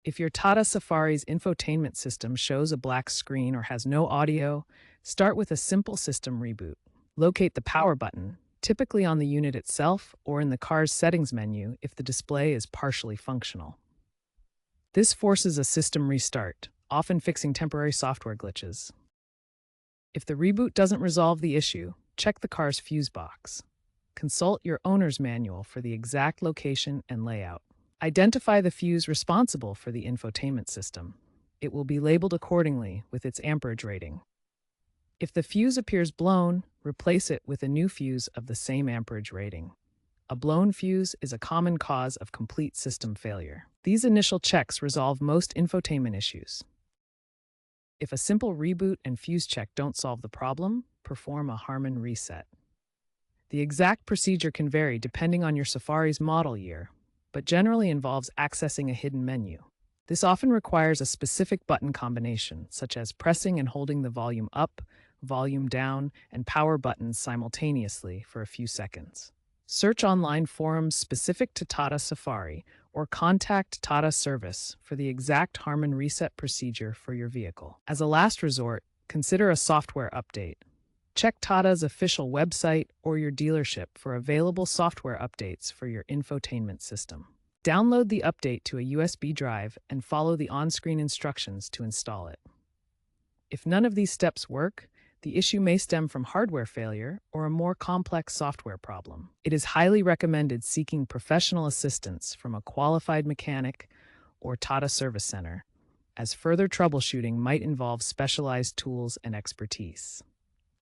If your Tata Safari's infotainment system shows a black screen or has no audio, start with a simple system reboot. Locate the power button, typically on the unit itself or in the car's settings menu if the display is partially functional. This forces a system restart, often fixing temporary software glitches. If the reboot doesn't resolve the issue, check the car's fuse box. Consult your owner's manual for the exact location and layout. Identify the fuse responsible for the infotainment system. It will be labeled accordingly with its amperage rating. If the fuse appears blown, replace it with a new fuse of the same amperage rating. A blown fuse is a common cause of complete system failure. These initial checks resolve most infotainment issues. If a simple reboot and fuse check don't solve the problem, perform a Harman reset. The exact procedure can vary depending on your Safari's model year, but generally involves accessing a hidden menu. This often requires a specific button combination, such as pressing and holding the volume up, volume down, and power buttons simultaneously for a few seconds. Search online forums specific to Tata Safari or contact Tata Service for the exact Harman reset procedure for your vehicle. As a last resort, consider a software update. Check Tata's official website or your dealership for available software updates for your infotainment system. Download the update to a USB drive and follow the on-screen instructions to install it. If none of these steps work, the issue may stem from hardware failure or a more complex software problem. It is highly recommended seeking professional assistance from a qualified mechanic or Tata Service Center, as further troubleshooting might involve specialized tools and expertise.